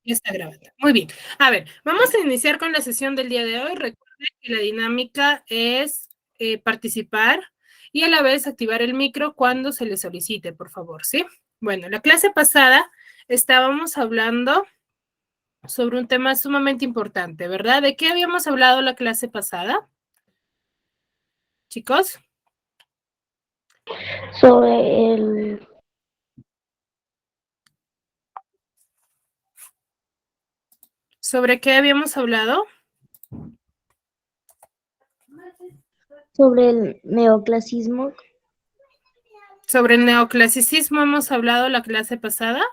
Ya está grabando. Muy bien. A ver, vamos a iniciar con la sesión del día de hoy. Recuerden que la dinámica es participar y a la vez activar el micro cuando se le solicite, por favor, ¿sí? Bueno, la clase pasada estábamos hablando sobre un tema sumamente importante, ¿verdad? ¿De qué habíamos hablado la clase pasada? Chicos. Sobre el... ¿Sobre qué habíamos hablado? Sobre el neoclasismo. ¿Sobre el neoclasicismo hemos hablado la clase pasada?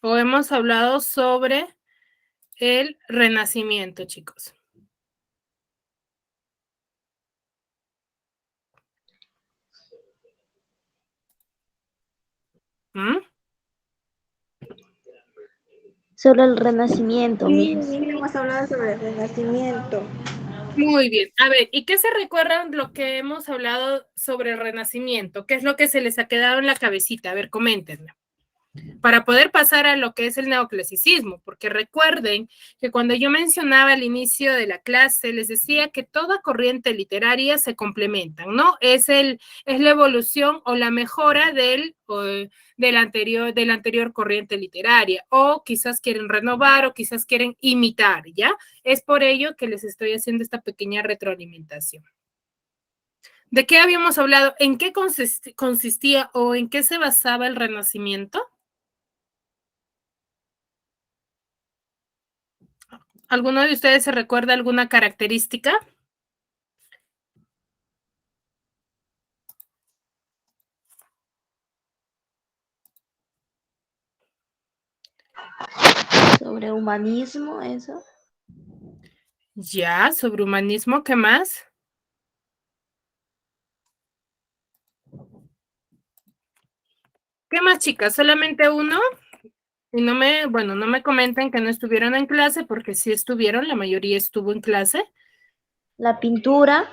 ¿O hemos hablado sobre el Renacimiento, chicos? ¿Mm? Sobre el Renacimiento. Sí, hemos hablado sobre el Renacimiento. Muy bien. A ver, ¿y qué se recuerdan lo que hemos hablado sobre el Renacimiento? ¿Qué es lo que se les ha quedado en la cabecita? A ver, coméntenme. Para poder pasar a lo que es el neoclasicismo, porque recuerden que cuando yo mencionaba al inicio de la clase, les decía que toda corriente literaria se complementan, ¿no? Es la evolución o la mejora de la anterior corriente literaria, o quizás quieren renovar o quizás quieren imitar, ¿ya? Es por ello que les estoy haciendo esta pequeña retroalimentación. ¿De qué habíamos hablado? ¿En qué consistía o en qué se basaba el Renacimiento? ¿Alguno de ustedes se recuerda alguna característica? Sobre humanismo, eso. Ya, sobre humanismo, ¿qué más? ¿Qué más, chicas? ¿Solamente uno? Y no me comenten que no estuvieron en clase, porque sí estuvieron, la mayoría estuvo en clase. La pintura.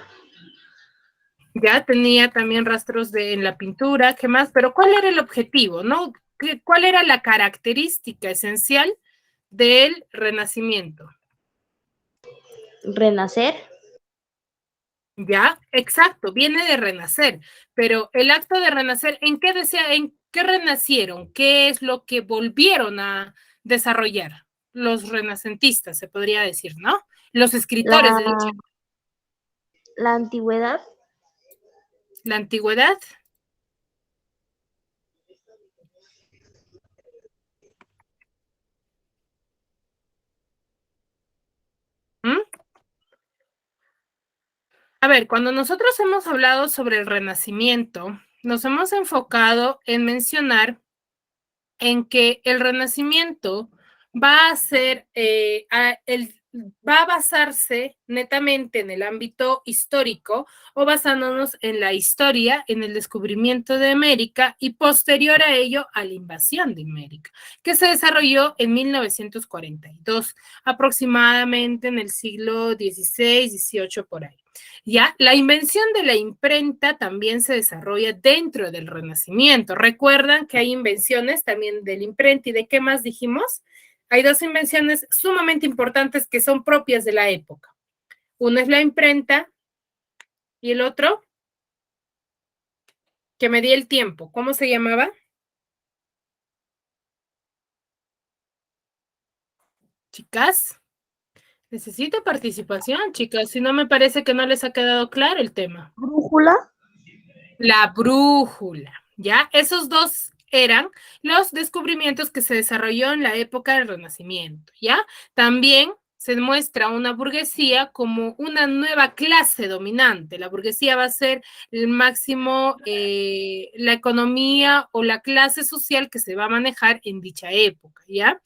Ya tenía también rastros en la pintura, ¿qué más? Pero ¿cuál era el objetivo, no? ¿Cuál era la característica esencial del Renacimiento? Renacer. Ya, exacto, viene de renacer, pero el acto de renacer, ¿en qué renacieron? ¿Qué es lo que volvieron a desarrollar? Los renacentistas, se podría decir, ¿no? Los escritores de dicha. La antigüedad. La antigüedad. ¿Mm? A ver, cuando nosotros hemos hablado sobre el Renacimiento, nos hemos enfocado en mencionar en que el Renacimiento va a ser, va a basarse netamente en el ámbito histórico o basándonos en la historia, en el descubrimiento de América y posterior a ello a la invasión de América, que se desarrolló en 1942, aproximadamente en el siglo XVI, XVIII por ahí. Ya, la invención de la imprenta también se desarrolla dentro del Renacimiento. Recuerdan que hay invenciones también del imprenta y de qué más dijimos. Hay dos invenciones sumamente importantes que son propias de la época. Uno es la imprenta y el otro que medía el tiempo. ¿Cómo se llamaba? Chicas, necesito participación, chicas. Si no, me parece que no les ha quedado claro el tema. Brújula. La brújula, ¿ya? Esos dos eran los descubrimientos que se desarrolló en la época del Renacimiento, ¿ya? También se muestra una burguesía como una nueva clase dominante. La burguesía va a ser el máximo, la economía o la clase social que se va a manejar en dicha época, ¿ya?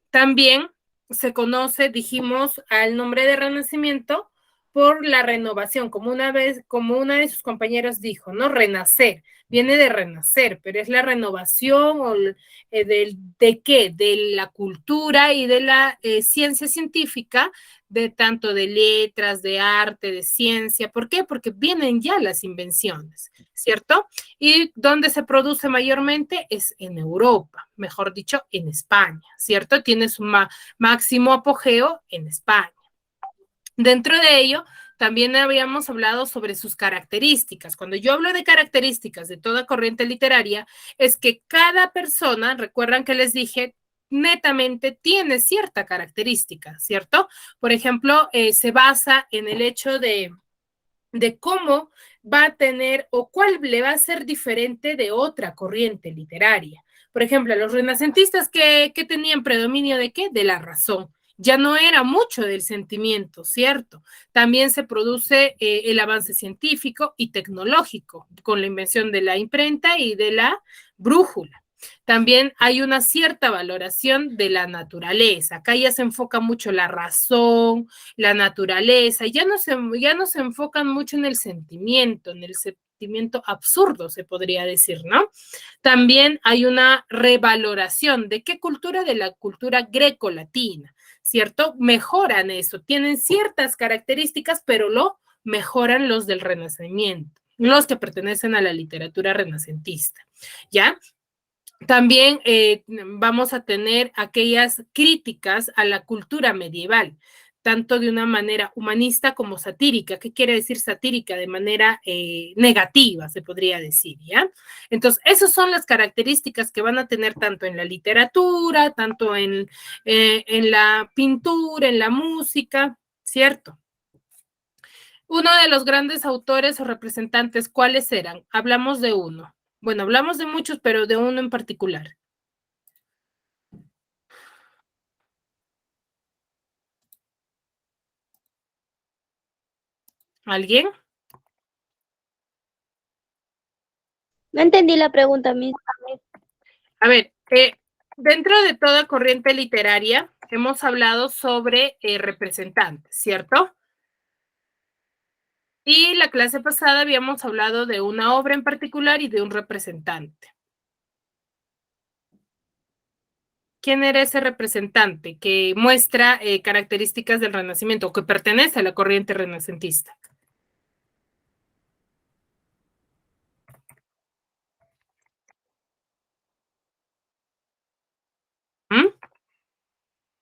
También se conoce, dijimos, al nombre de Renacimiento por la renovación, como una de sus compañeros dijo, ¿no? Renacer, viene de renacer, pero es la renovación o ¿de qué? De la cultura y de la ciencia científica, de tanto de letras, de arte, de ciencia. ¿Por qué? Porque vienen ya las invenciones, ¿cierto? Y donde se produce mayormente es en Europa, mejor dicho, en España, ¿cierto? Tiene su máximo apogeo en España. Dentro de ello, también habíamos hablado sobre sus características. Cuando yo hablo de características de toda corriente literaria, es que cada persona, recuerdan que les dije, netamente tiene cierta característica, ¿cierto? Por ejemplo, se basa en el hecho de cómo va a tener o cuál le va a ser diferente de otra corriente literaria. Por ejemplo, los renacentistas que tenían predominio de qué? De la razón. Ya no era mucho del sentimiento, ¿cierto? También se produce el avance científico y tecnológico con la invención de la imprenta y de la brújula. También hay una cierta valoración de la naturaleza. Acá ya se enfoca mucho la razón, la naturaleza, ya no se enfocan mucho en el sentimiento absurdo, se podría decir, ¿no? También hay una revaloración de qué cultura, de la cultura greco-latina, ¿cierto? Mejoran eso, tienen ciertas características, pero lo mejoran los del Renacimiento, los que pertenecen a la literatura renacentista, ¿ya? También vamos a tener aquellas críticas a la cultura medieval, tanto de una manera humanista como satírica. ¿Qué quiere decir satírica? De manera negativa, se podría decir, ¿ya? Entonces, esas son las características que van a tener tanto en la literatura, tanto en la pintura, en la música, ¿cierto? Uno de los grandes autores o representantes, ¿cuáles eran? Hablamos de uno. Bueno, hablamos de muchos, pero de uno en particular. ¿Alguien? No entendí la pregunta, Miss. A ver, dentro de toda corriente literaria hemos hablado sobre representantes, ¿cierto? Y la clase pasada habíamos hablado de una obra en particular y de un representante. ¿Quién era ese representante que muestra características del Renacimiento o que pertenece a la corriente renacentista? ¿Mm?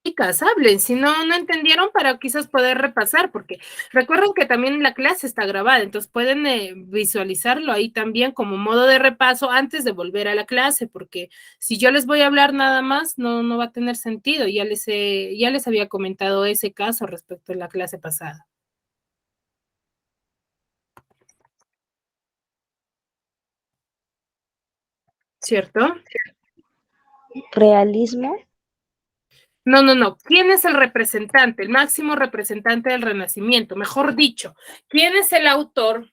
Chicas, hablen, si no entendieron para quizás poder repasar, porque recuerden que también la clase está grabada, entonces pueden visualizarlo ahí también como modo de repaso antes de volver a la clase, porque si yo les voy a hablar nada más, no va a tener sentido, ya les había comentado ese caso respecto a la clase pasada. ¿Cierto? Realismo. No. ¿Quién es el representante, el máximo representante del Renacimiento? Mejor dicho, ¿quién es el autor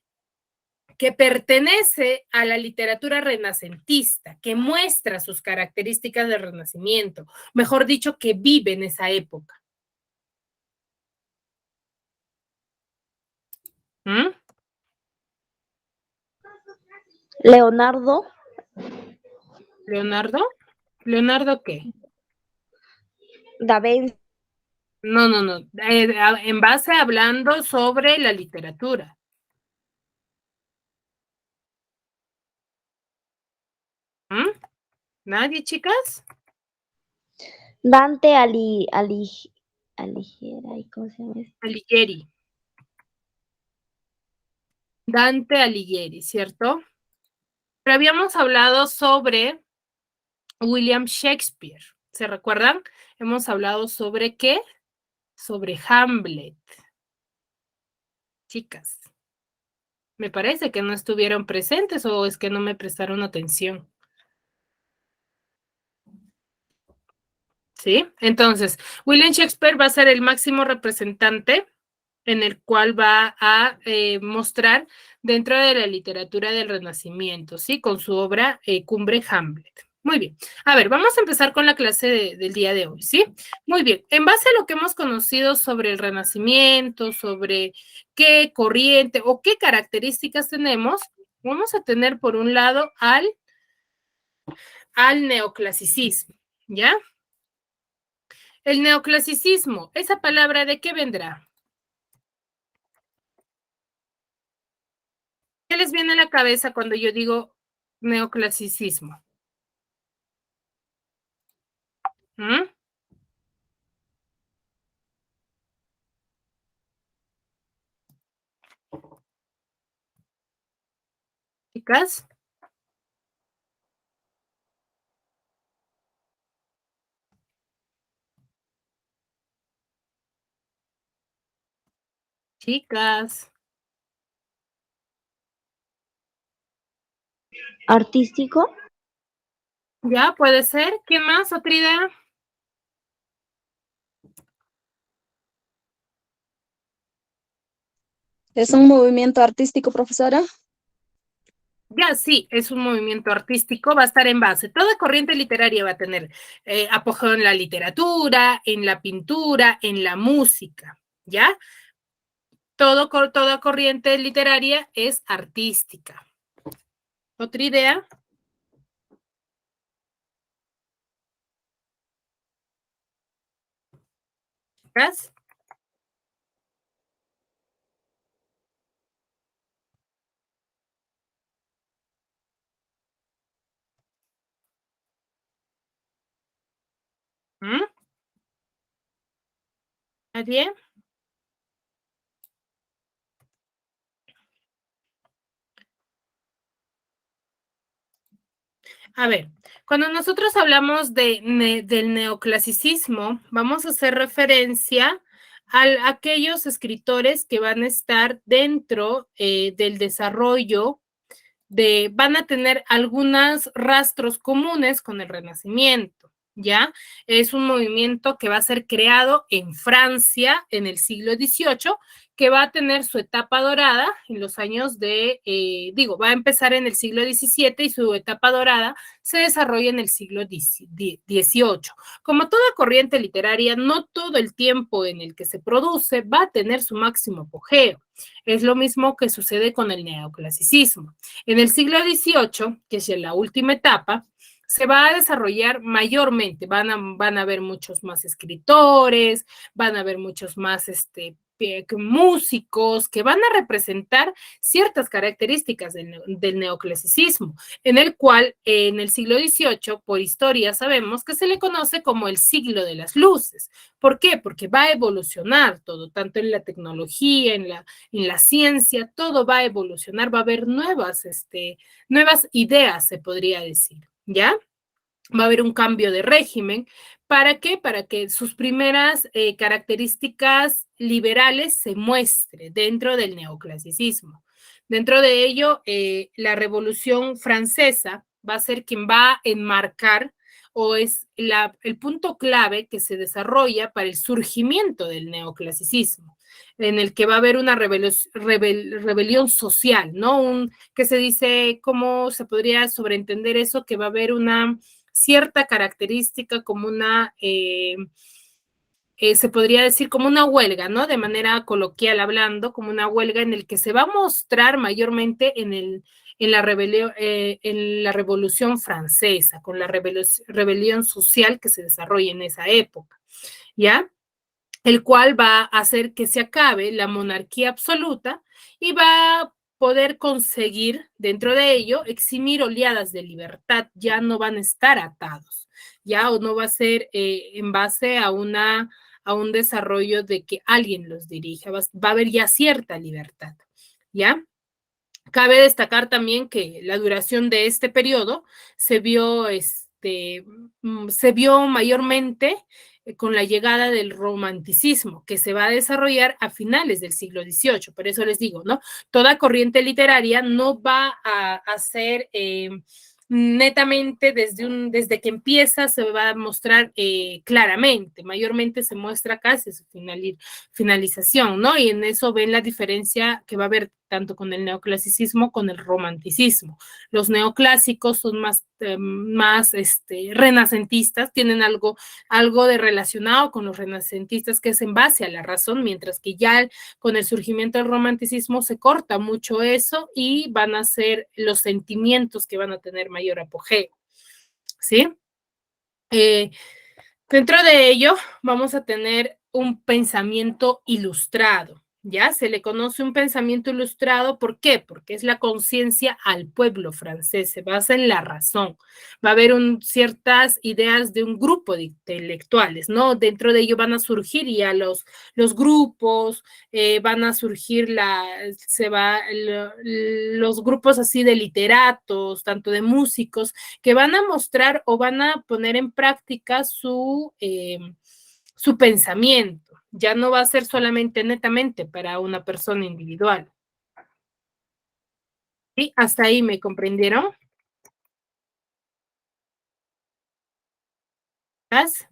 que pertenece a la literatura renacentista, que muestra sus características del Renacimiento, mejor dicho, que vive en esa época? ¿Mm? Leonardo ¿Leonardo? ¿Leonardo qué? da Vinci. No. En base hablando sobre la literatura. ¿Mm? ¿Nadie, chicas? Dante Alighieri, ¿cómo se llama? Alighieri. Dante Alighieri, ¿cierto? Pero habíamos hablado sobre William Shakespeare. ¿Se recuerdan? Hemos hablado sobre qué? Sobre Hamlet. Chicas, me parece que no estuvieron presentes o es que no me prestaron atención. ¿Sí? Entonces, William Shakespeare va a ser el máximo representante en el cual va a mostrar dentro de la literatura del Renacimiento, ¿sí? Con su obra Cumbre Hamlet. Muy bien. A ver, vamos a empezar con la clase del día de hoy, ¿sí? Muy bien. En base a lo que hemos conocido sobre el Renacimiento, sobre qué corriente o qué características tenemos, vamos a tener por un lado al neoclasicismo, ¿ya? El neoclasicismo, ¿esa palabra de qué vendrá? ¿Qué les viene a la cabeza cuando yo digo neoclasicismo? ¿Mm? Chicas, chicas, Artístico, ¿ya puede ser? ¿Quién más? ¿Otra idea? ¿Es un movimiento artístico, profesora? Ya sí, es un movimiento artístico, va a estar en base. Toda corriente literaria va a tener apogeo en la literatura, en la pintura, en la música, ¿ya? Toda corriente literaria es artística. ¿Otra idea? ¿Chicas? ¿Mm? ¿Nadie? A ver, cuando nosotros hablamos del neoclasicismo, vamos a hacer referencia a aquellos escritores que van a estar dentro del desarrollo van a tener algunos rastros comunes con el Renacimiento, ¿ya? Es un movimiento que va a ser creado en Francia en el siglo XVIII, que va a tener su etapa dorada en los años va a empezar en el siglo XVII y su etapa dorada se desarrolla en el siglo XVIII. Como toda corriente literaria, no todo el tiempo en el que se produce va a tener su máximo apogeo. Es lo mismo que sucede con el neoclasicismo. En el siglo XVIII, que es la última etapa, se va a desarrollar mayormente, van a haber muchos más escritores, van a haber muchos más músicos que van a representar ciertas características del neoclasicismo, en el cual en el siglo XVIII, por historia, sabemos que se le conoce como el siglo de las luces. ¿Por qué? Porque va a evolucionar todo, tanto en la tecnología, en la ciencia, todo va a evolucionar, va a haber nuevas ideas, se podría decir, ¿ya? Va a haber un cambio de régimen. ¿Para qué? Para que sus primeras características liberales se muestren dentro del neoclasicismo. Dentro de ello, la Revolución Francesa va a ser quien va a enmarcar o es el punto clave que se desarrolla para el surgimiento del neoclasicismo, en el que va a haber una rebelión social, ¿no? Que se dice, ¿cómo se podría sobreentender eso? Que va a haber una cierta característica como se podría decir como una huelga, ¿no? De manera coloquial hablando, como una huelga en el que se va a mostrar mayormente en la Revolución Francesa, con la rebelión social que se desarrolla en esa época, ¿ya? El cual va a hacer que se acabe la monarquía absoluta y va a poder conseguir dentro de ello eximir oleadas de libertad, ya no van a estar atados, ya o no va a ser en base a un desarrollo de que alguien los dirija, va a haber ya cierta libertad, ¿ya? Cabe destacar también que la duración de este periodo se vio mayormente con la llegada del romanticismo, que se va a desarrollar a finales del siglo XVIII. Por eso les digo, ¿no? Toda corriente literaria no va a ser netamente desde que empieza se va a mostrar claramente, mayormente se muestra casi su finalización, ¿no? Y en eso ven la diferencia que va a haber tanto con el neoclasicismo con el romanticismo. Los neoclásicos son más renacentistas, tienen algo de relacionado con los renacentistas que es en base a la razón, mientras que ya con el surgimiento del romanticismo se corta mucho eso y van a ser los sentimientos que van a tener mayor apogeo, ¿sí? Dentro de ello vamos a tener un pensamiento ilustrado, ¿ya? Se le conoce un pensamiento ilustrado, ¿por qué? Porque es la conciencia al pueblo francés, se basa en la razón. Va a haber ciertas ideas de un grupo de intelectuales, ¿no? Dentro de ello van a surgir ya los grupos, van a surgir los grupos así de literatos, tanto de músicos, que van a mostrar o van a poner en práctica su pensamiento. Ya no va a ser solamente netamente para una persona individual. ¿Sí? ¿Hasta ahí me comprendieron? ¿Chicas?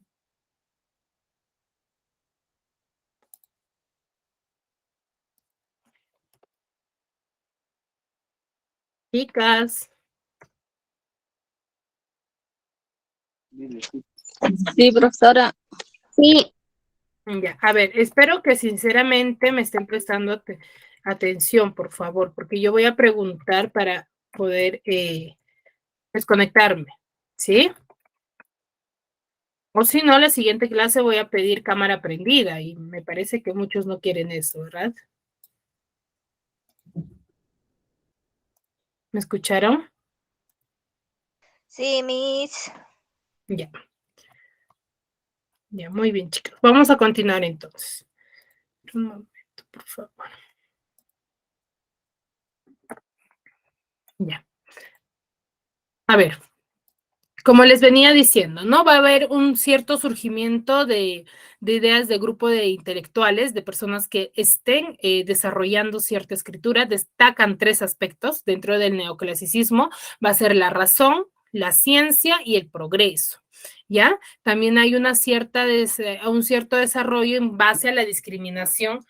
Chicas. Sí, profesora. Sí, Ya, a ver, espero que sinceramente me estén prestando atención, por favor, porque yo voy a preguntar para poder desconectarme, ¿sí? O si no, la siguiente clase voy a pedir cámara prendida y me parece que muchos no quieren eso, ¿verdad? ¿Me escucharon? Sí, Miss. Ya. Ya, muy bien, chicos. Vamos a continuar entonces. Un momento, por favor. Ya. A ver, como les venía diciendo, ¿no? Va a haber un cierto surgimiento de ideas de grupo de intelectuales, de personas que estén desarrollando cierta escritura. Destacan tres aspectos dentro del neoclasicismo. Va a ser la razón, la ciencia y el progreso. ¿Ya? También hay un cierto desarrollo en base a la discriminación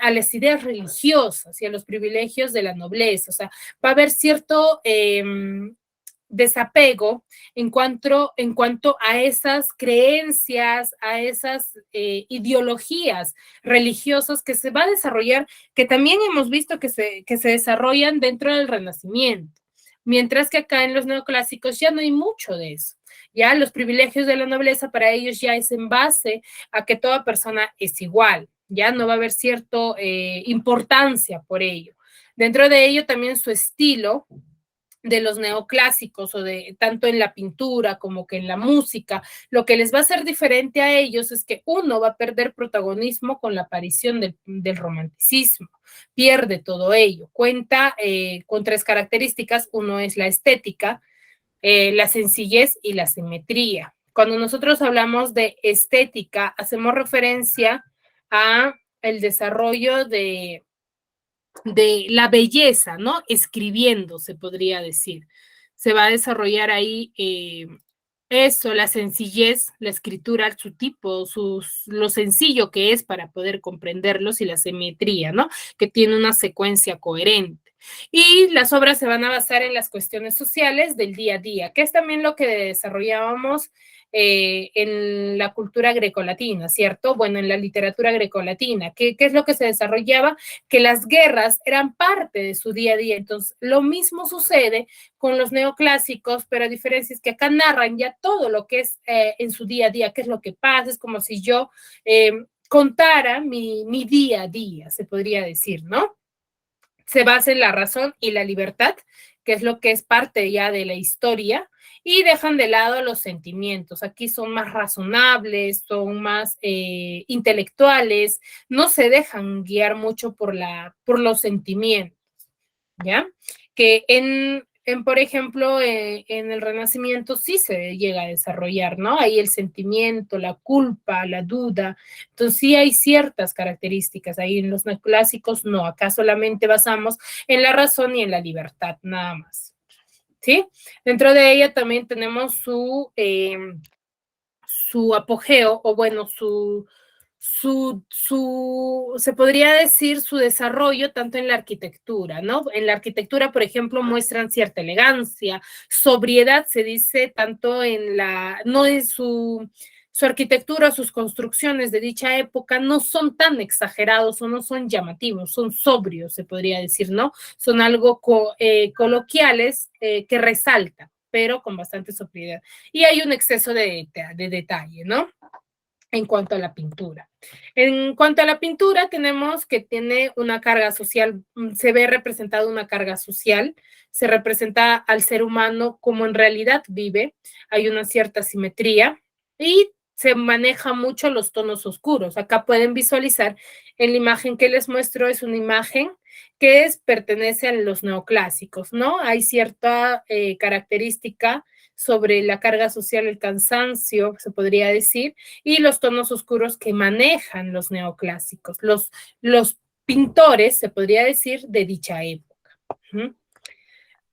a las ideas religiosas y a los privilegios de la nobleza. O sea, va a haber cierto desapego en cuanto a esas creencias, a esas ideologías religiosas que se va a desarrollar, que también hemos visto que se desarrollan dentro del Renacimiento. Mientras que acá en los neoclásicos ya no hay mucho de eso. Ya los privilegios de la nobleza para ellos ya es en base a que toda persona es igual. Ya no va a haber cierta importancia por ello. Dentro de ello también su estilo de los neoclásicos o de tanto en la pintura como que en la música, lo que les va a hacer diferente a ellos es que uno va a perder protagonismo con la aparición del romanticismo, pierde todo ello, cuenta con tres características, uno es la estética, la sencillez y la simetría. Cuando nosotros hablamos de estética, hacemos referencia a el desarrollo de la belleza, ¿no? Escribiendo, se podría decir. Se va a desarrollar ahí eso, la sencillez, la escritura, su tipo, lo sencillo que es para poder comprenderlos y la simetría, ¿no? Que tiene una secuencia coherente. Y las obras se van a basar en las cuestiones sociales del día a día, que es también lo que desarrollábamos en la cultura grecolatina, ¿cierto? Bueno, en la literatura grecolatina. ¿Qué es lo que se desarrollaba? Que las guerras eran parte de su día a día. Entonces, lo mismo sucede con los neoclásicos, pero a diferencia es que acá narran ya todo lo que es en su día a día, qué es lo que pasa, es como si yo contara mi día a día, se podría decir, ¿no? Se basa en la razón y la libertad, que es lo que es parte ya de la historia, y dejan de lado los sentimientos. Aquí son más razonables, son más intelectuales, no se dejan guiar mucho por los sentimientos, ¿ya? Que por ejemplo, en el Renacimiento sí se llega a desarrollar, ¿no? Ahí el sentimiento, la culpa, la duda. Entonces sí hay ciertas características. Ahí en los neoclásicos no. Acá solamente basamos en la razón y en la libertad, nada más. ¿sí? Dentro de ella también tenemos su apogeo, o bueno, se podría decir su desarrollo tanto en la arquitectura, ¿no? En la arquitectura, por ejemplo, muestran cierta elegancia, sobriedad, se dice tanto en no en su arquitectura, sus construcciones de dicha época no son tan exagerados o no son llamativos, son sobrios, se podría decir, ¿no? Son algo coloquiales que resaltan, pero con bastante sobriedad. Y hay un exceso de detalle, ¿no? En cuanto a la pintura. En cuanto a la pintura, tenemos que tiene una carga social, se ve representada una carga social, se representa al ser humano como en realidad vive, hay una cierta simetría y se maneja mucho los tonos oscuros. Acá pueden visualizar en la imagen que les muestro, es una imagen que pertenece a los neoclásicos, ¿no? Hay cierta característica sobre la carga social, el cansancio, se podría decir, y los tonos oscuros que manejan los neoclásicos, los pintores, se podría decir, de dicha época.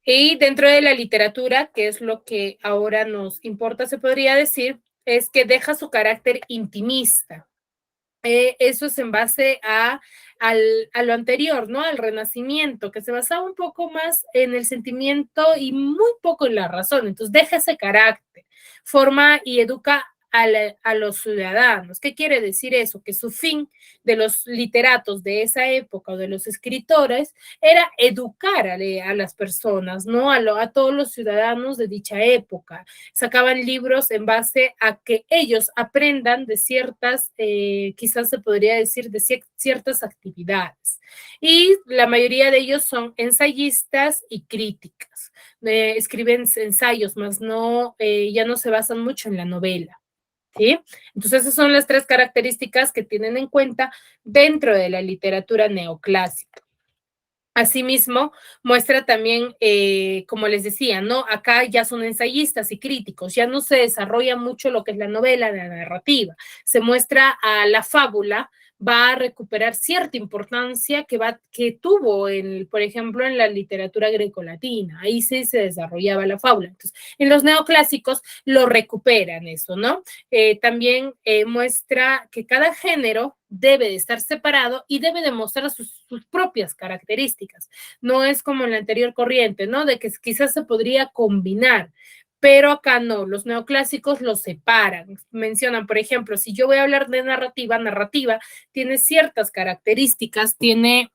Y dentro de la literatura, que es lo que ahora nos importa, se podría decir, es que deja su carácter intimista. Eso es en base a lo anterior, ¿no? Al Renacimiento, que se basaba un poco más en el sentimiento y muy poco en la razón. Entonces, deja ese carácter, forma y educa a los ciudadanos. ¿Qué quiere decir eso? Que su fin de los literatos de esa época o de los escritores era educar a las personas, ¿no? A todos los ciudadanos de dicha época. Sacaban libros en base a que ellos aprendan de ciertas, quizás se podría decir, de ciertas actividades. Y la mayoría de ellos son ensayistas y críticas. Escriben ensayos, más no, ya no se basan mucho en la novela. ¿Sí? Entonces, esas son las tres características que tienen en cuenta dentro de la literatura neoclásica. Asimismo, muestra también, como les decía, ¿no? Acá ya son ensayistas y críticos, ya no se desarrolla mucho lo que es la novela, la narrativa. Se muestra a la fábula, va a recuperar cierta importancia que tuvo, por ejemplo, en la literatura grecolatina. Ahí sí se desarrollaba la fábula. Entonces, en los neoclásicos lo recuperan eso, ¿no? También muestra que cada género debe de estar separado y debe demostrar sus propias características. No es como en la anterior corriente, ¿no? De que quizás se podría combinar, pero acá no, los neoclásicos los separan. Mencionan, por ejemplo, si yo voy a hablar de narrativa tiene ciertas características, tiene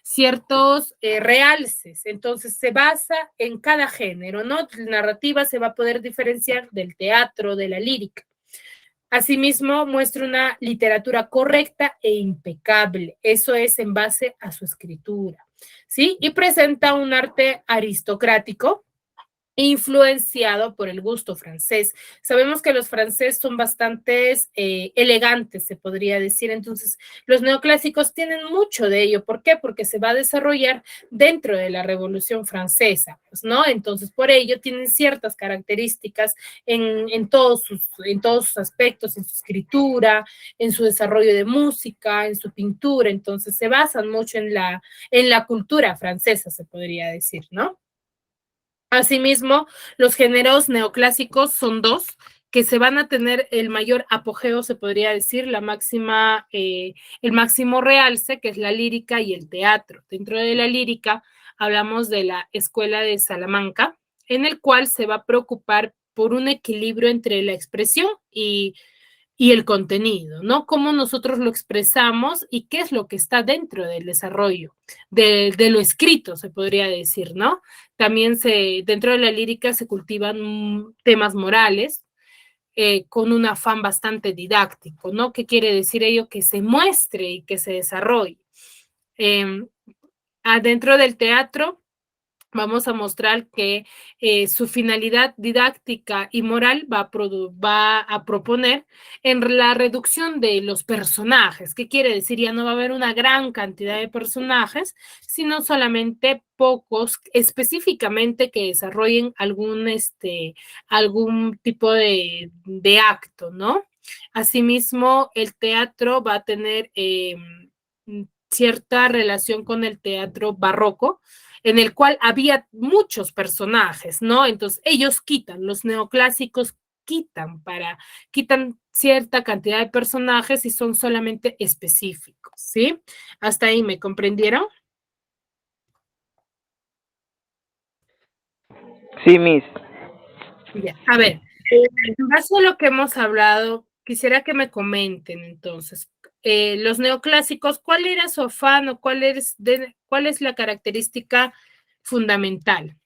ciertos realces, entonces se basa en cada género, ¿no? La narrativa se va a poder diferenciar del teatro, de la lírica. Asimismo, muestra una literatura correcta e impecable. Eso es en base a su escritura, ¿sí? Y presenta un arte aristocrático, influenciado por el gusto francés. Sabemos que los franceses son bastante elegantes, se podría decir. Entonces, los neoclásicos tienen mucho de ello. ¿Por qué? Porque se va a desarrollar dentro de la Revolución Francesa, pues, ¿no? Entonces, por ello tienen ciertas características en todos sus aspectos, en su escritura, en su desarrollo de música, en su pintura. Entonces, se basan mucho en la cultura francesa, se podría decir, ¿no? Asimismo, los géneros neoclásicos son dos, que se van a tener el mayor apogeo, se podría decir, el máximo realce, que es la lírica y el teatro. Dentro de la lírica hablamos de la Escuela de Salamanca, en el cual se va a preocupar por un equilibrio entre la expresión y el contenido, ¿no? Cómo nosotros lo expresamos y qué es lo que está dentro del desarrollo, de lo escrito, se podría decir, ¿no? También dentro de la lírica se cultivan temas morales con un afán bastante didáctico, ¿no? ¿Qué quiere decir ello? Que se muestre y que se desarrolle. Adentro del teatro vamos a mostrar que su finalidad didáctica y moral va a proponer en la reducción de los personajes. ¿Qué quiere decir? Ya no va a haber una gran cantidad de personajes, sino solamente pocos específicamente que desarrollen algún tipo de acto, ¿no? Asimismo, el teatro va a tener cierta relación con el teatro barroco, en el cual había muchos personajes, ¿no? Entonces ellos quitan, los neoclásicos quitan cierta cantidad de personajes y son solamente específicos, ¿sí? Hasta ahí, ¿me comprendieron? Sí, Miss. Ya, a ver, en base a lo que hemos hablado, quisiera que me comenten entonces, los neoclásicos, ¿cuál era su afán o cuál es la característica fundamental?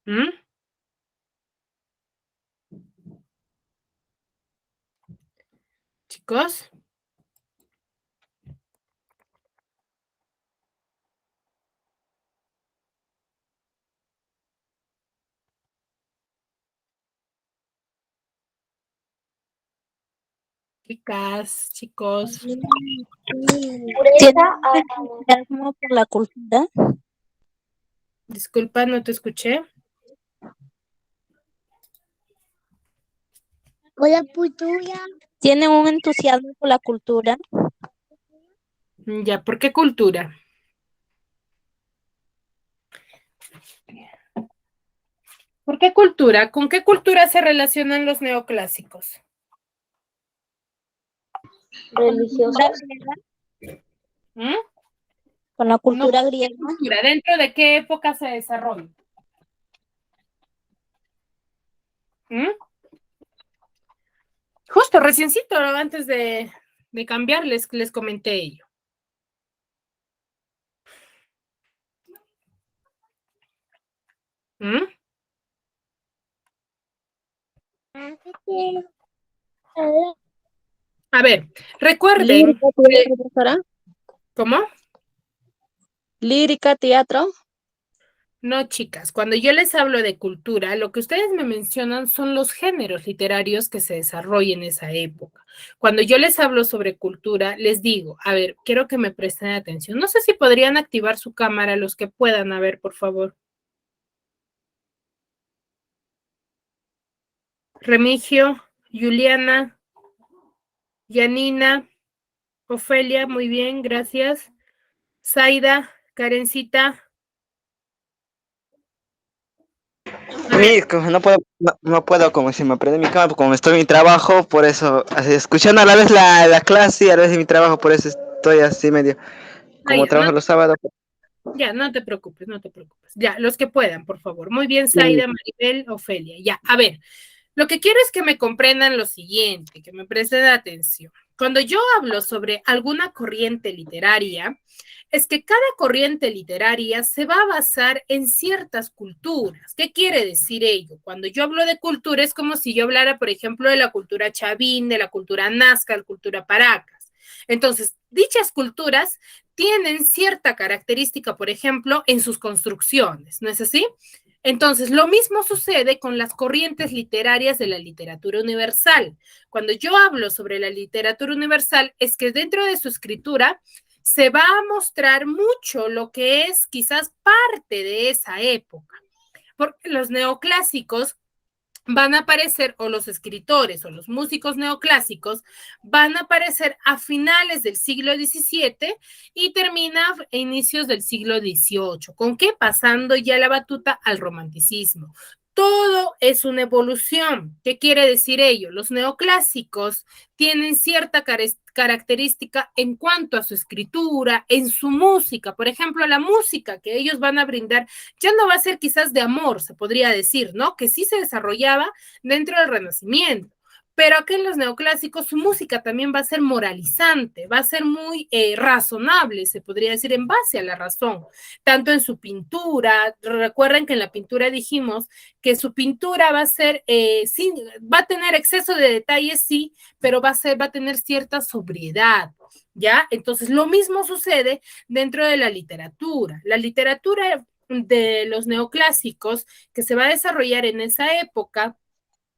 ¿Mm? Chicos. Chicas, chicos. ¿Tiene entusiasmo por la cultura? Disculpa, no te escuché. Hola, cultura. ¿Tiene un entusiasmo por la cultura? Ya, ¿por qué cultura? ¿Por qué cultura? ¿Con qué cultura se relacionan los neoclásicos? Religiosos. ¿Mm? ¿Con la cultura No, griega? cultura, ¿dentro de qué época se desarrolla? ¿Mm? Justo, reciencito, antes de cambiar, les comenté ello. ¿Mm? A ver, recuerden, ¿Lírica, teatro, profesora? ¿cómo? ¿Lírica, teatro? No, chicas, cuando yo les hablo de cultura, lo que ustedes me mencionan son los géneros literarios que se desarrollan en esa época. Cuando yo les hablo sobre cultura, les digo, a ver, quiero que me presten atención. No sé si podrían activar su cámara los que puedan, a ver, por favor. Remigio, Juliana, Yanina, Ofelia, muy bien, gracias. Zaida, Karencita. A ver, Miss, como no puedo, como si me prende mi cámara, como estoy en mi trabajo, por eso, así, escuchando a la vez la clase y a la vez mi trabajo, por eso estoy así medio, como Zaida, trabajo los sábados. ya, no te preocupes, no te preocupes. Ya, los que puedan, por favor. Muy bien, Sí. Zaida, Maribel, Ofelia. Ya, a ver, lo que quiero es que me comprendan lo siguiente, que me presten atención. Cuando yo hablo sobre alguna corriente literaria, es que cada corriente literaria se va a basar en ciertas culturas. ¿Qué quiere decir ello? Cuando yo hablo de cultura es como si yo hablara, por ejemplo, de la cultura chavín, de la cultura nazca, la cultura paracas. Entonces, dichas culturas tienen cierta característica, por ejemplo, en sus construcciones, ¿no es así? Entonces, lo mismo sucede con las corrientes literarias de la literatura universal. Cuando yo hablo sobre la literatura universal, es que dentro de su escritura se va a mostrar mucho lo que es quizás parte de esa época. Porque los neoclásicos van a aparecer, o los escritores o los músicos neoclásicos van a aparecer a finales del siglo XVII y termina a inicios del siglo XVIII. ¿Con qué? Pasando ya la batuta al romanticismo. Todo es una evolución. ¿Qué quiere decir ello? Los neoclásicos tienen cierta característica en cuanto a su escritura, en su música. Por ejemplo, la música que ellos van a brindar ya no va a ser quizás de amor, se podría decir, ¿no? Que sí se desarrollaba dentro del Renacimiento. Pero aquí en los neoclásicos su música también va a ser moralizante, va a ser muy razonable, se podría decir, en base a la razón, tanto en su pintura. Recuerden que en la pintura dijimos que su pintura va a ser, va a tener exceso de detalles, sí, pero va a tener cierta sobriedad, ¿ya? Entonces, lo mismo sucede dentro de la literatura. La literatura de los neoclásicos que se va a desarrollar en esa época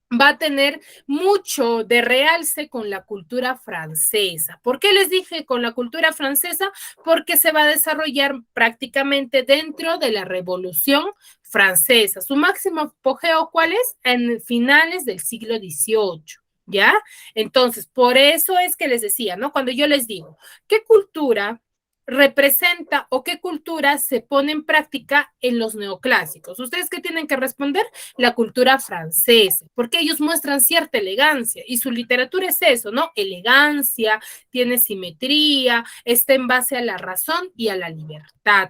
va a tener mucho de realce con la cultura francesa. ¿Por qué les dije con la cultura francesa? Porque se va a desarrollar prácticamente dentro de la Revolución Francesa. Su máximo apogeo, ¿cuál es? En finales del siglo XVIII. ¿ya? Entonces, por eso es que les decía, ¿no? Cuando yo les digo, ¿qué cultura representa o qué cultura se pone en práctica en los neoclásicos? ¿Ustedes qué tienen que responder? La cultura francesa, porque ellos muestran cierta elegancia y su literatura es eso, ¿no? Elegancia, tiene simetría, está en base a la razón y a la libertad.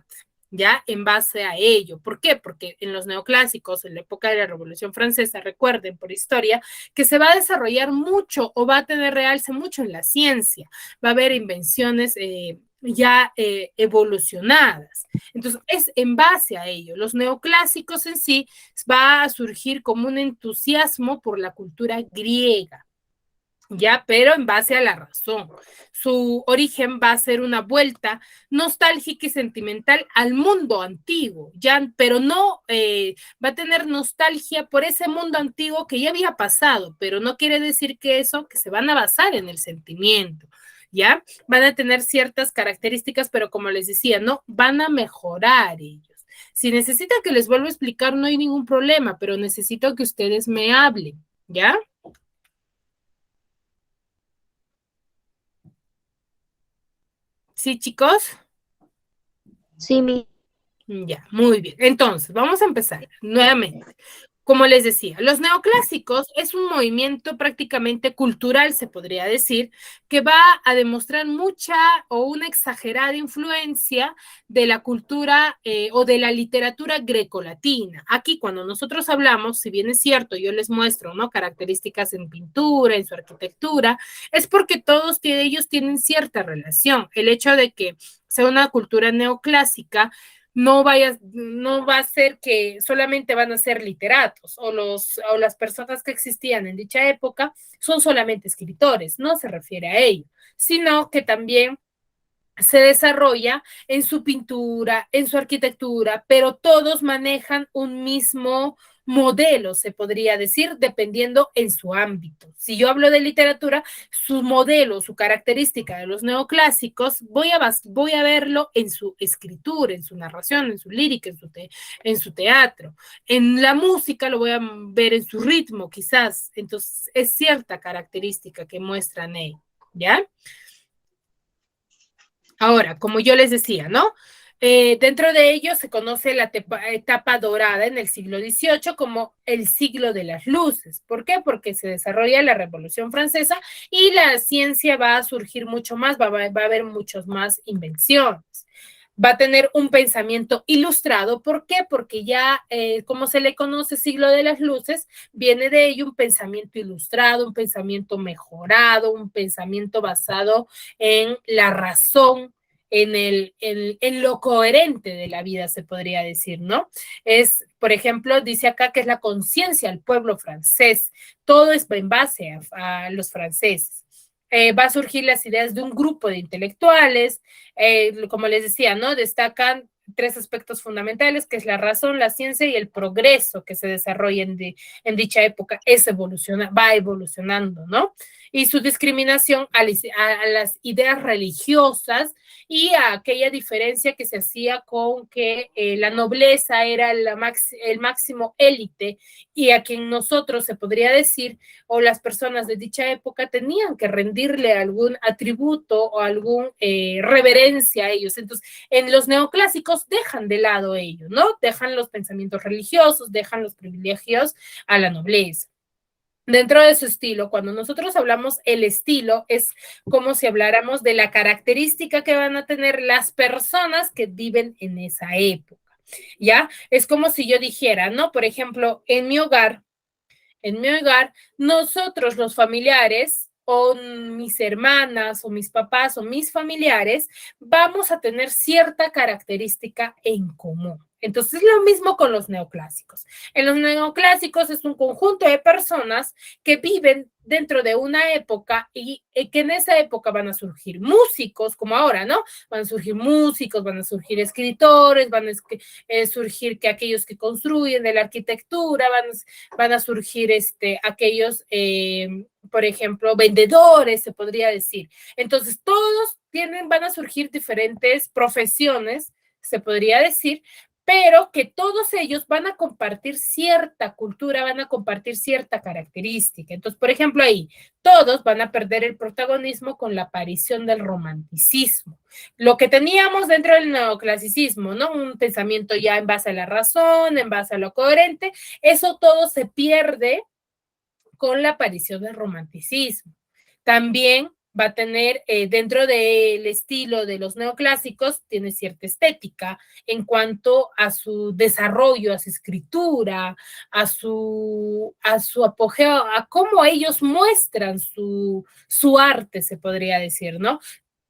¿Ya? En base a ello. ¿Por qué? Porque en los neoclásicos, en la época de la Revolución Francesa, recuerden por historia, que se va a desarrollar mucho o va a tener realce mucho en la ciencia. Va a haber invenciones ya evolucionadas. Entonces, es en base a ello. Los neoclásicos en sí va a surgir como un entusiasmo por la cultura griega, ya, pero en base a la razón. Su origen va a ser una vuelta nostálgica y sentimental al mundo antiguo, ya, pero no va a tener nostalgia por ese mundo antiguo que ya había pasado, pero no quiere decir que eso, que se van a basar en el sentimiento, ¿ya? Van a tener ciertas características, pero como les decía, no, van a mejorar ellos. Si necesitan que les vuelva a explicar, no hay ningún problema, pero necesito que ustedes me hablen, ¿ya? ¿Sí, chicos? Sí, mi. Ya, muy bien. Entonces, vamos a empezar nuevamente. Como les decía, los neoclásicos es un movimiento prácticamente cultural, se podría decir, que va a demostrar mucha o una exagerada influencia de la cultura o de la literatura grecolatina. Aquí, cuando nosotros hablamos, si bien es cierto, yo les muestro, ¿no? Características en pintura, en su arquitectura, es porque todos ellos tienen cierta relación. El hecho de que sea una cultura neoclásica no va a ser que solamente van a ser literatos o las personas que existían en dicha época son solamente escritores, no se refiere a ello, sino que también se desarrolla en su pintura, en su arquitectura, pero todos manejan un mismo modelo, se podría decir, dependiendo en su ámbito. Si yo hablo de literatura, su modelo, su característica de los neoclásicos, voy a verlo en su escritura, en su narración, en su lírica, en su teatro. En la música lo voy a ver en su ritmo, quizás. Entonces, es cierta característica que muestran ellos, ¿ya? Ahora, como yo les decía, ¿no? Dentro de ello se conoce la etapa dorada en el siglo XVIII como el siglo de las luces. ¿Por qué? Porque se desarrolla la Revolución Francesa y la ciencia va a surgir mucho más, va a haber muchas más invenciones. Va a tener un pensamiento ilustrado. ¿Por qué? Porque ya, como se le conoce siglo de las luces, viene de ello un pensamiento ilustrado, un pensamiento mejorado, un pensamiento basado en la razón, en lo coherente de la vida, se podría decir, ¿no? Es, por ejemplo, dice acá que es la conciencia del pueblo francés. Todo es en base a los franceses. Va a surgir las ideas de un grupo de intelectuales, como les decía, ¿no? Destacan tres aspectos fundamentales, que es la razón, la ciencia y el progreso que se desarrolla en dicha época, va evolucionando, ¿no? Y su discriminación a las ideas religiosas y a aquella diferencia que se hacía con que la nobleza era el máximo élite y a quien nosotros se podría decir, o las personas de dicha época tenían que rendirle algún atributo o algún reverencia a ellos. Entonces, en los neoclásicos dejan de lado ello, ¿no? Dejan los pensamientos religiosos, dejan los privilegios a la nobleza. Dentro de su estilo, cuando nosotros hablamos el estilo, es como si habláramos de la característica que van a tener las personas que viven en esa época, ¿ya? Es como si yo dijera, ¿no? Por ejemplo, en mi hogar, nosotros los familiares o mis hermanas o mis papás o mis familiares vamos a tener cierta característica en común. Entonces, lo mismo con los neoclásicos. En los neoclásicos es un conjunto de personas que viven dentro de una época y que en esa época van a surgir músicos, como ahora, ¿no? Van a surgir músicos, van a surgir escritores, van a surgir que aquellos que construyen de la arquitectura, van a surgir aquellos, por ejemplo, vendedores, se podría decir. Entonces, todos van a surgir diferentes profesiones, se podría decir, pero que todos ellos van a compartir cierta cultura, van a compartir cierta característica. Entonces, por ejemplo, ahí todos van a perder el protagonismo con la aparición del romanticismo. Lo que teníamos dentro del neoclasicismo, ¿no? Un pensamiento ya en base a la razón, en base a lo coherente, eso todo se pierde con la aparición del romanticismo. También va a tener, dentro del estilo de los neoclásicos, tiene cierta estética en cuanto a su desarrollo, a su escritura, a su apogeo, a cómo ellos muestran su arte, se podría decir, ¿no?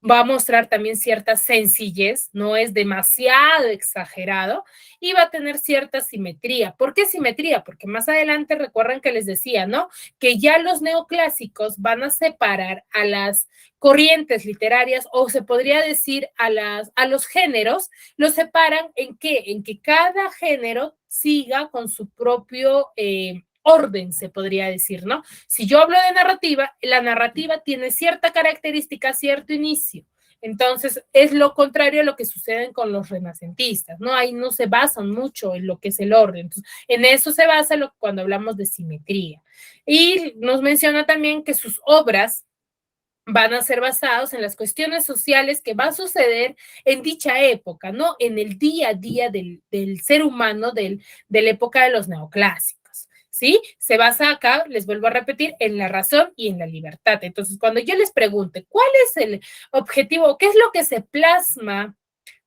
Va a mostrar también cierta sencillez, no es demasiado exagerado, y va a tener cierta simetría. ¿Por qué simetría? Porque más adelante recuerdan que les decía, ¿no? Que ya los neoclásicos van a separar a las corrientes literarias, o se podría decir a los géneros, los separan ¿en qué? En que cada género siga con su propio orden, se podría decir, ¿no? Si yo hablo de narrativa, la narrativa tiene cierta característica, cierto inicio. Entonces, es lo contrario a lo que sucede con los renacentistas, ¿no? Ahí no se basan mucho en lo que es el orden. Entonces, en eso se basa cuando hablamos de simetría. Y nos menciona también que sus obras van a ser basados en las cuestiones sociales que va a suceder en dicha época, ¿no? En el día a día del ser humano de la época de los neoclásicos. ¿Sí? Se basa acá, les vuelvo a repetir, en la razón y en la libertad. Entonces, cuando yo les pregunte cuál es el objetivo, qué es lo que se plasma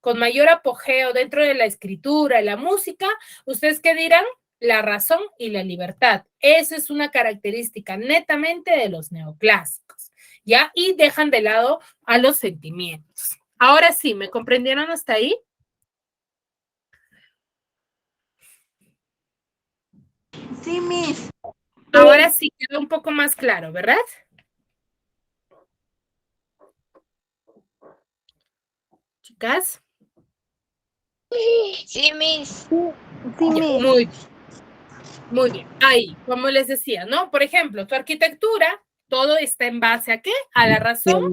con mayor apogeo dentro de la escritura, la música, ¿ustedes qué dirán? La razón y la libertad. Esa es una característica netamente de los neoclásicos, ¿ya? Y dejan de lado a los sentimientos. Ahora sí, ¿me comprendieron hasta ahí? Sí, Miss. Ahora sí quedó un poco más claro, ¿verdad? Chicas. Sí, Miss. Sí, Miss. Muy bien. Ahí, como les decía, ¿no? Por ejemplo, tu arquitectura, todo está en base ¿a qué? A la razón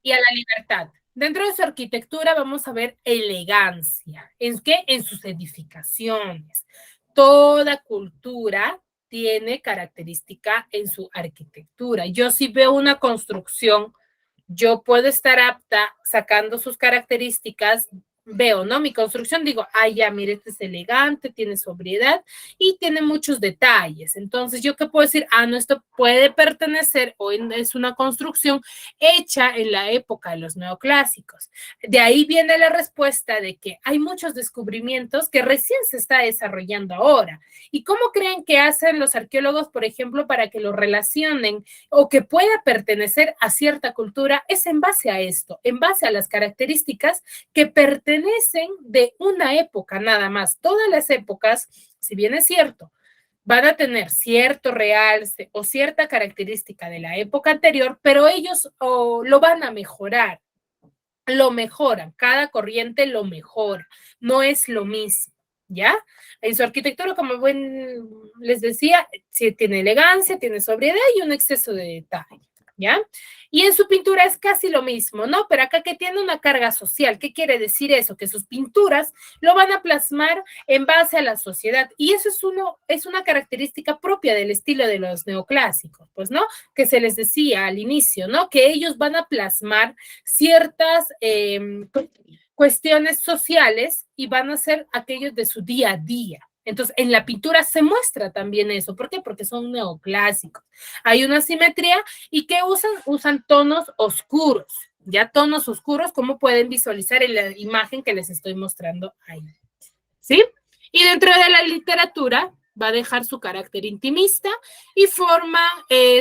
y a la libertad. Dentro de su arquitectura vamos a ver elegancia. ¿En qué? En sus edificaciones. Toda cultura tiene característica en su arquitectura. Yo si veo una construcción, yo puedo estar apta sacando sus características, veo, ¿no? Mi construcción, digo, ay, ya, mire, este es elegante, tiene sobriedad y tiene muchos detalles. Entonces, ¿yo qué puedo decir? Ah, no, esto puede pertenecer o es una construcción hecha en la época de los neoclásicos. De ahí viene la respuesta de que hay muchos descubrimientos que recién se está desarrollando ahora. ¿Y cómo creen que hacen los arqueólogos, por ejemplo, para que lo relacionen o que pueda pertenecer a cierta cultura? Es en base a esto, en base a las características que pertenecen de una época nada más. Todas las épocas, si bien es cierto, van a tener cierto realce o cierta característica de la época anterior, pero ellos lo van a mejorar, lo mejoran, cada corriente lo mejora, no es lo mismo. ¿Ya? En su arquitectura, como les decía, sí, tiene elegancia, tiene sobriedad y un exceso de detalle, ¿ya? Y en su pintura es casi lo mismo, ¿no? Pero acá que tiene una carga social. ¿Qué quiere decir eso? Que sus pinturas lo van a plasmar en base a la sociedad. Y eso es una característica propia del estilo de los neoclásicos, pues, ¿no? Que se les decía al inicio, ¿no? Que ellos van a plasmar ciertas cuestiones sociales y van a ser aquellos de su día a día. Entonces, en la pintura se muestra también eso. ¿Por qué? Porque son neoclásicos. Hay una simetría y ¿qué usan? Usan tonos oscuros. Ya tonos oscuros, como pueden visualizar en la imagen que les estoy mostrando ahí. ¿Sí? Y dentro de la literatura va a dejar su carácter intimista y forma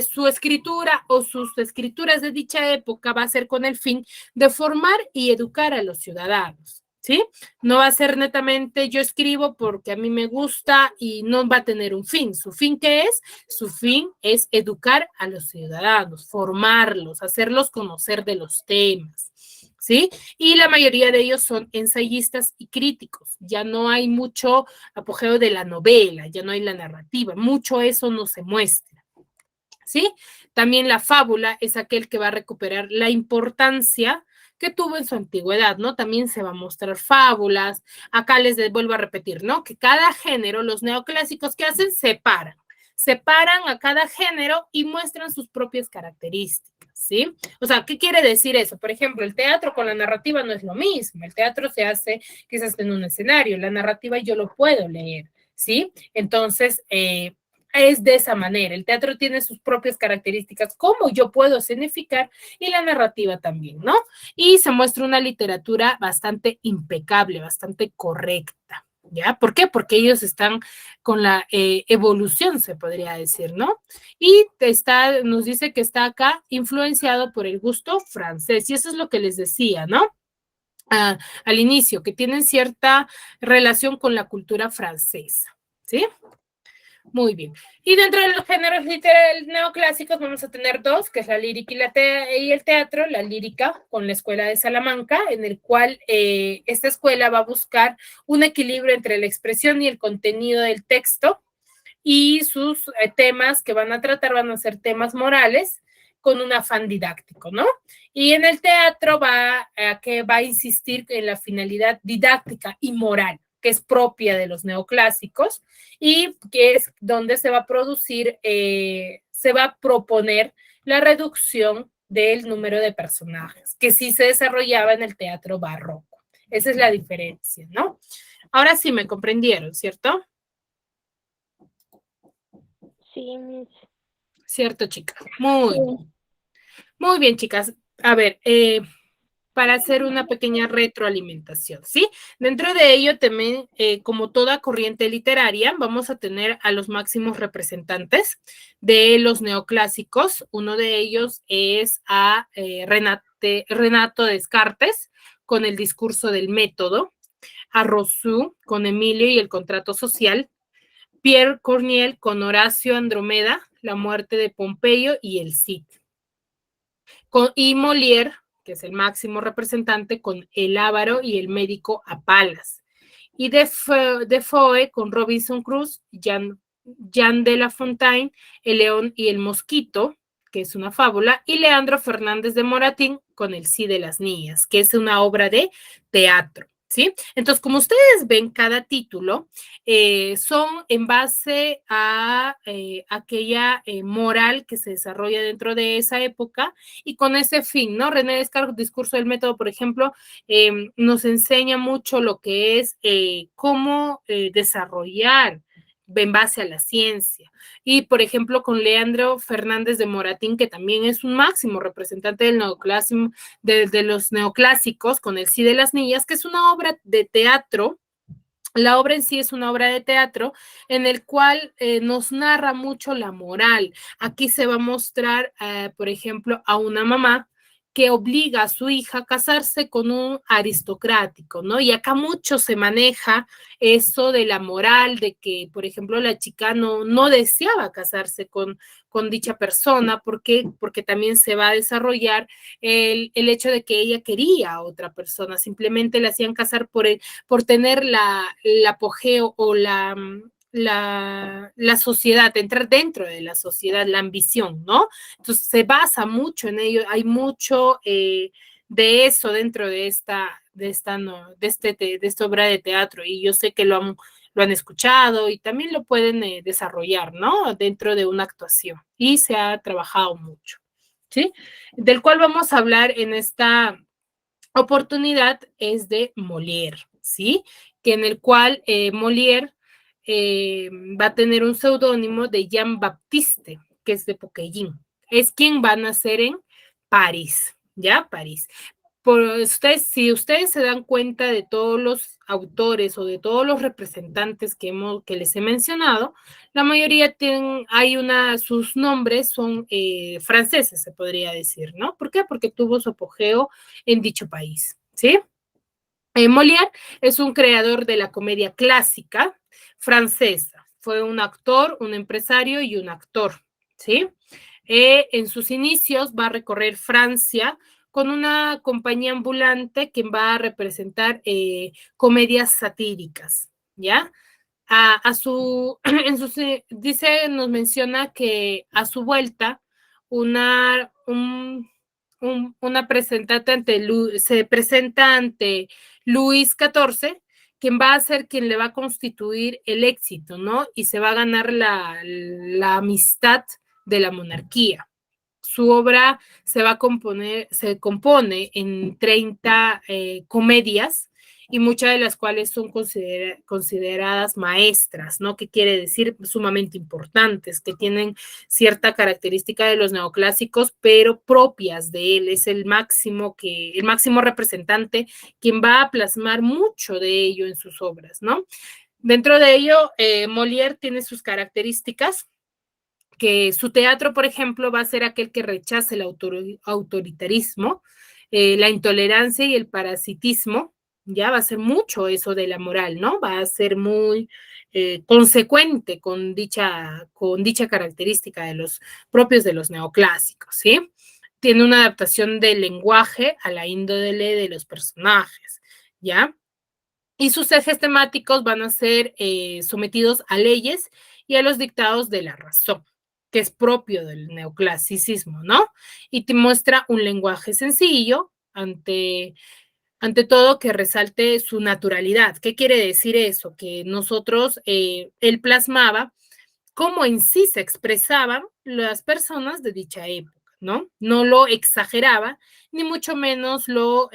su escritura o sus escrituras de dicha época va a ser con el fin de formar y educar a los ciudadanos, ¿sí? No va a ser netamente yo escribo porque a mí me gusta y no va a tener un fin. ¿Su fin qué es? Su fin es educar a los ciudadanos, formarlos, hacerlos conocer de los temas, ¿sí? Y la mayoría de ellos son ensayistas y críticos. Ya no hay mucho apogeo de la novela, ya no hay la narrativa, mucho eso no se muestra, ¿sí? También la fábula es aquel que va a recuperar la importancia que tuvo en su antigüedad, ¿no? También se va a mostrar fábulas. Acá les vuelvo a repetir, ¿no? Que cada género, los neoclásicos que hacen, separan a cada género y muestran sus propias características, ¿sí? O sea, ¿qué quiere decir eso? Por ejemplo, el teatro con la narrativa no es lo mismo. El teatro se hace quizás en un escenario, la narrativa yo lo puedo leer, ¿sí? Entonces, es de esa manera. El teatro tiene sus propias características, cómo yo puedo escenificar, y la narrativa también, ¿no? Y se muestra una literatura bastante impecable, bastante correcta. ¿Ya? ¿Por qué? Porque ellos están con la evolución, se podría decir, ¿no? Y nos dice que está acá influenciado por el gusto francés, y eso es lo que les decía, ¿no? Al inicio, que tienen cierta relación con la cultura francesa, ¿sí? Muy bien. Y dentro de los géneros literarios neoclásicos vamos a tener dos, que es la lírica y el teatro. La lírica con la Escuela de Salamanca, en el cual esta escuela va a buscar un equilibrio entre la expresión y el contenido del texto, y sus temas que van a tratar van a ser temas morales con un afán didáctico, ¿no? Y en el teatro va a insistir en la finalidad didáctica y moral, que es propia de los neoclásicos, y que es donde se va a producir, se va a proponer la reducción del número de personajes, que sí se desarrollaba en el teatro barroco. Esa es la diferencia, ¿no? Ahora sí me comprendieron, ¿cierto? Sí, Miss. Cierto, chicas. Muy bien, chicas. A ver, para hacer una pequeña retroalimentación, ¿sí? Dentro de ello también, como toda corriente literaria, vamos a tener a los máximos representantes de los neoclásicos. Uno de ellos es a Renato Descartes, con el discurso del método, a Rousseau con Emilio y el contrato social, Pierre Corneille con Horacio Andrómeda, la muerte de Pompeyo y el Cid. Y Molière, que es el máximo representante, con El Avaro y el médico a Palas. Y Defoe con Robinson Crusoe, Jean de La Fontaine, El León y el Mosquito, que es una fábula, y Leandro Fernández de Moratín con El Cid de las Niñas, que es una obra de teatro, ¿sí? Entonces, como ustedes ven, cada título son en base a aquella moral que se desarrolla dentro de esa época y con ese fin, ¿no? René Descartes, Discurso del Método, por ejemplo, nos enseña mucho lo que es cómo desarrollar en base a la ciencia. Y, por ejemplo, con Leandro Fernández de Moratín, que también es un máximo representante del neoclásico, de los neoclásicos, con El Cid de las Niñas, que es una obra de teatro. La obra en sí es una obra de teatro en el cual nos narra mucho la moral. Aquí se va a mostrar, por ejemplo, a una mamá que obliga a su hija a casarse con un aristocrático, ¿no? Y acá mucho se maneja eso de la moral, de que, por ejemplo, la chica no deseaba casarse con dicha persona, porque también se va a desarrollar el hecho de que ella quería a otra persona, simplemente la hacían casar por tener el apogeo o la sociedad, entrar dentro de la sociedad, la ambición, ¿no? Entonces se basa mucho en ello, hay mucho de eso dentro de esta obra de teatro, y yo sé que lo han escuchado y también lo pueden desarrollar, ¿no? Dentro de una actuación, y se ha trabajado mucho, ¿sí? Del cual vamos a hablar en esta oportunidad es de Molière, ¿sí? Que en el cual Molière va a tener un seudónimo de Jean-Baptiste, que es de Poquelin. Es quien va a nacer en París, ¿ya? París. Si ustedes se dan cuenta de todos los autores o de todos los representantes que les he mencionado, la mayoría sus nombres son franceses, se podría decir, ¿no? ¿Por qué? Porque tuvo su apogeo en dicho país, ¿sí? Molière es un creador de la comedia clásica francesa. Fue un actor, un empresario y un actor, ¿sí? En sus inicios va a recorrer Francia con una compañía ambulante que va a representar comedias satíricas, ¿ya? Nos menciona que a su vuelta un una presentante se presenta ante Luis XIV, quien va a ser quien le va a constituir el éxito, ¿no? Y se va a ganar la amistad de la monarquía. Su obra se compone en 30 comedias, y muchas de las cuales son consideradas maestras, ¿no? Que quiere decir sumamente importantes, que tienen cierta característica de los neoclásicos, pero propias de él. Es el máximo representante, quien va a plasmar mucho de ello en sus obras, ¿no? Dentro de ello, Molière tiene sus características, que su teatro, por ejemplo, va a ser aquel que rechace el autoritarismo, la intolerancia y el parasitismo. Ya va a ser mucho eso de la moral, ¿no? Va a ser muy consecuente con dicha característica de los propios de los neoclásicos, ¿sí? Tiene una adaptación del lenguaje a la índole de los personajes, ¿ya? Y sus ejes temáticos van a ser sometidos a leyes y a los dictados de la razón, que es propio del neoclasicismo, ¿no? Y te muestra un lenguaje sencillo, ante todo, que resalte su naturalidad. ¿Qué quiere decir eso? Que nosotros, él plasmaba cómo en sí se expresaban las personas de dicha época, ¿no? No lo exageraba, ni mucho menos lo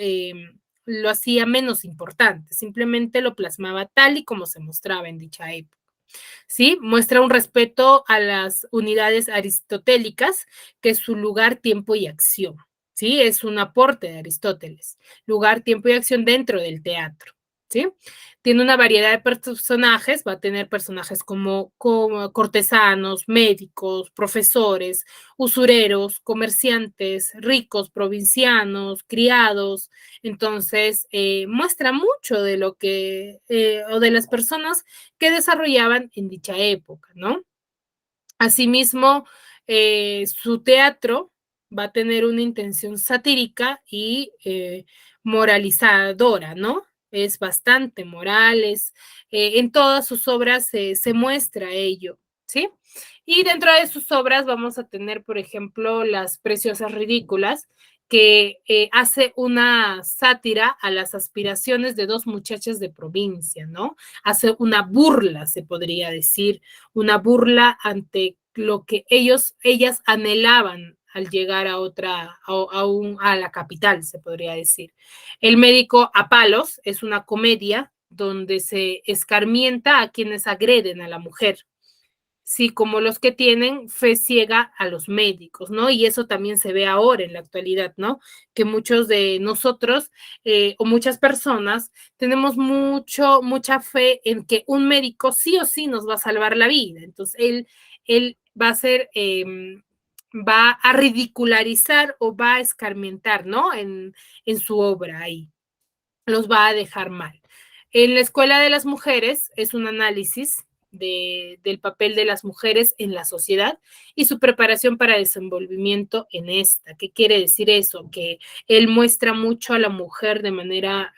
hacía menos importante, simplemente lo plasmaba tal y como se mostraba en dicha época. ¿Sí? Muestra un respeto a las unidades aristotélicas, que es su lugar, tiempo y acción. ¿Sí? Es un aporte de Aristóteles. Lugar, tiempo y acción dentro del teatro. ¿Sí? Tiene una variedad de personajes, va a tener personajes como cortesanos, médicos, profesores, usureros, comerciantes, ricos, provincianos, criados. Entonces, muestra mucho de lo que, o de las personas que desarrollaban en dicha época, ¿no? Asimismo, su teatro va a tener una intención satírica y moralizadora, ¿no? Es bastante moral, en todas sus obras se muestra ello, ¿sí? Y dentro de sus obras vamos a tener, por ejemplo, Las Preciosas Ridículas, que hace una sátira a las aspiraciones de dos muchachas de provincia, ¿no? Hace una burla, se podría decir, una burla ante lo que ellas anhelaban al llegar a la capital, se podría decir. El médico a palos es una comedia donde se escarmienta a quienes agreden a la mujer, sí, como los que tienen fe ciega a los médicos, ¿no? Y eso también se ve ahora en la actualidad, ¿no? Que muchos de nosotros o muchas personas tenemos mucha fe en que un médico sí o sí nos va a salvar la vida. Entonces, él va a ser, va a ridicularizar o va a escarmentar, ¿no? En su obra ahí. Los va a dejar mal. En la Escuela de las Mujeres es un análisis del papel de las mujeres en la sociedad y su preparación para desenvolvimiento en esta. ¿Qué quiere decir eso? Que él muestra mucho a la mujer de manera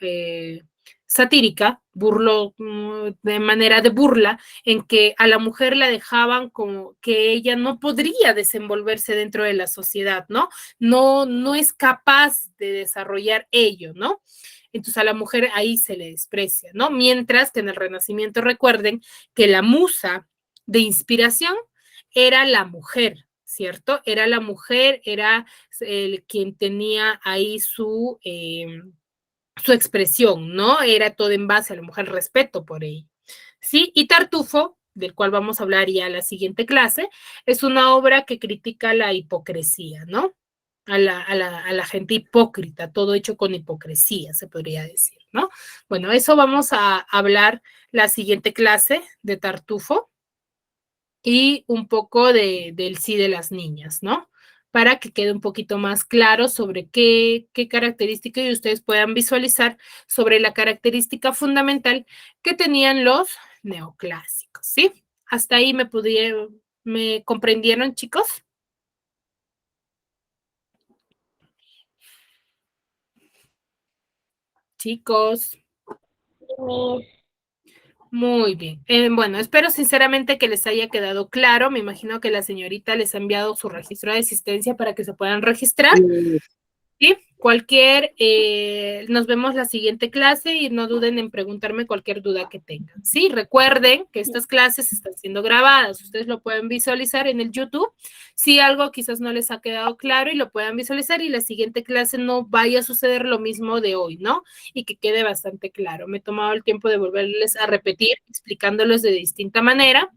satírica, de manera de burla, en que a la mujer la dejaban como que ella no podría desenvolverse dentro de la sociedad, ¿no? No es capaz de desarrollar ello, ¿no? Entonces a la mujer ahí se le desprecia, ¿no? Mientras que en el Renacimiento, recuerden que la musa de inspiración era la mujer, ¿cierto? Era la mujer, era quien tenía ahí su expresión, ¿no? Era todo en base a la mujer, respeto por ella, ¿sí? Y Tartufo, del cual vamos a hablar ya en la siguiente clase, es una obra que critica la hipocresía, ¿no? A la gente hipócrita, todo hecho con hipocresía, se podría decir, ¿no? Bueno, eso vamos a hablar la siguiente clase de Tartufo y un poco del sí de las niñas, ¿no? Para que quede un poquito más claro sobre qué característica y ustedes puedan visualizar sobre la característica fundamental que tenían los neoclásicos, ¿sí? Hasta ahí me comprendieron, chicos. Chicos. Miss. Muy bien. Bueno, espero sinceramente que les haya quedado claro. Me imagino que la señorita les ha enviado su registro de asistencia para que se puedan registrar. ¿sí? Nos vemos la siguiente clase y no duden en preguntarme cualquier duda que tengan, ¿sí? Recuerden que estas clases están siendo grabadas, ustedes lo pueden visualizar en el YouTube, si algo quizás no les ha quedado claro y lo puedan visualizar y la siguiente clase no vaya a suceder lo mismo de hoy, ¿no? Y que quede bastante claro. Me he tomado el tiempo de volverles a repetir, explicándolos de distinta manera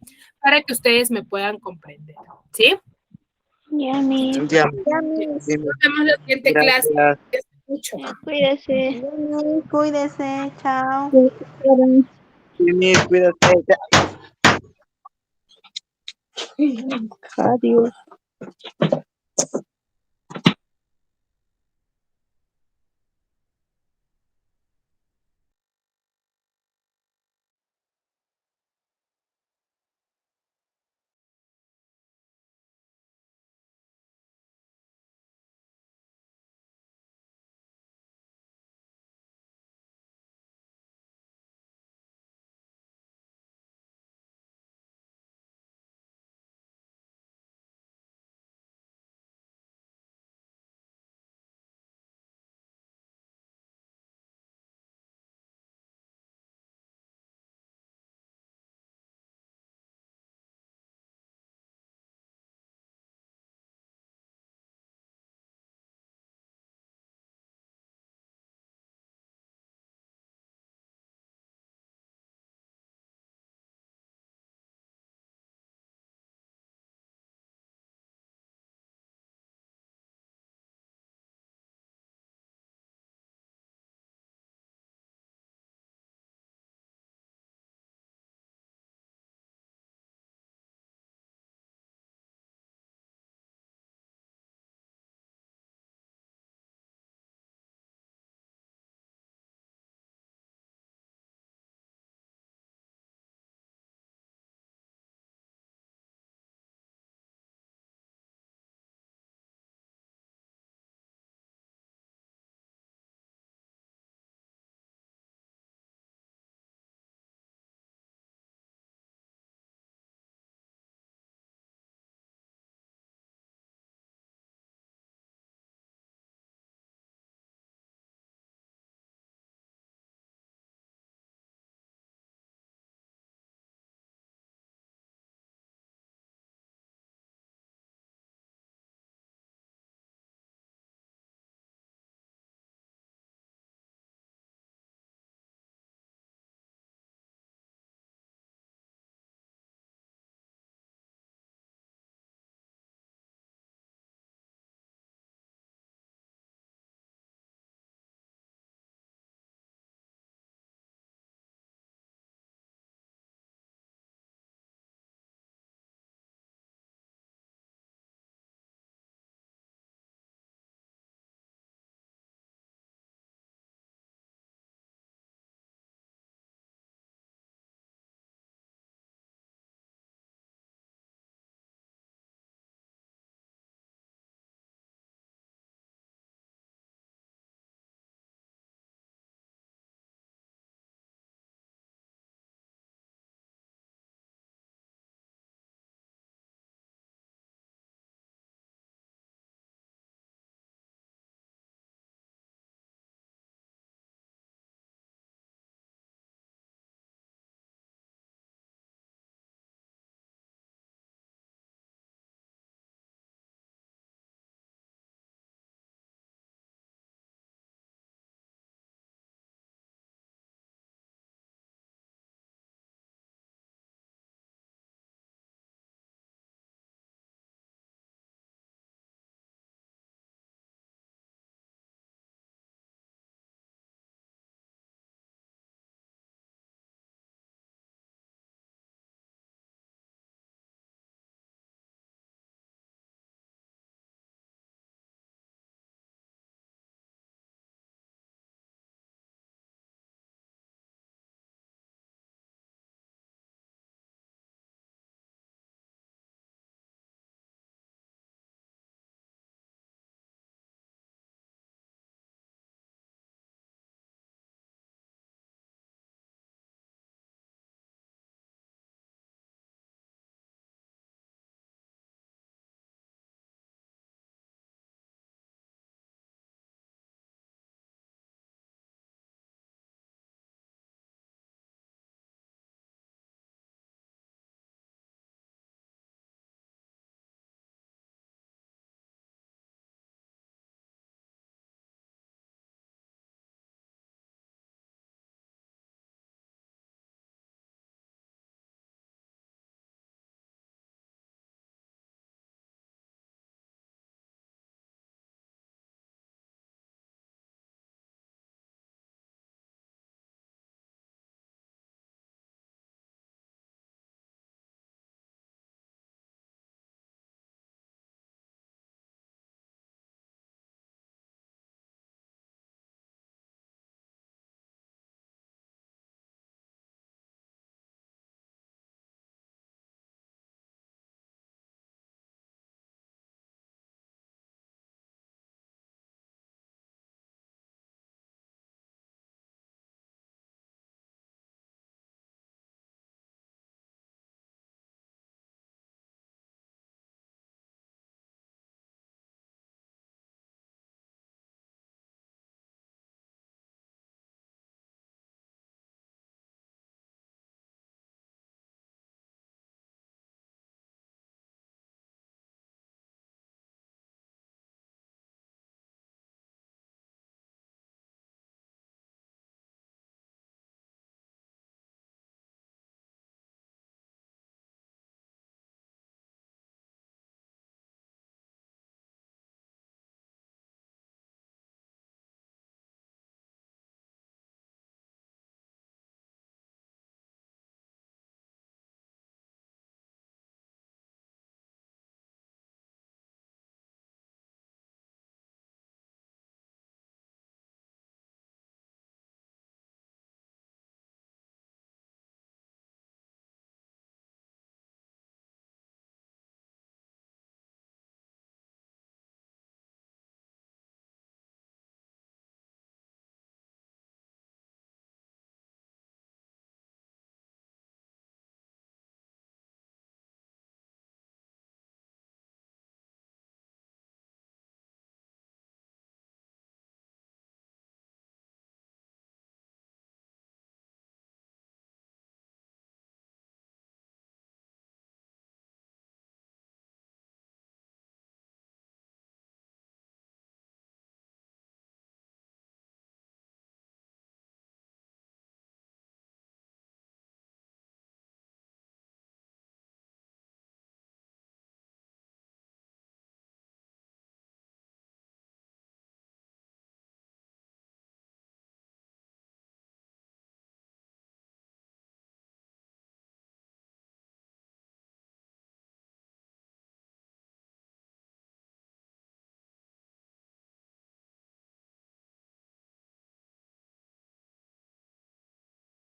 para que ustedes me puedan comprender, ¿sí? Ya, Miss. Ya, Nos vemos la siguiente clase. gracias. Mucho. Cuídese. Cuídese, chao. Sí, Miss, cuídate. Ya. Adiós.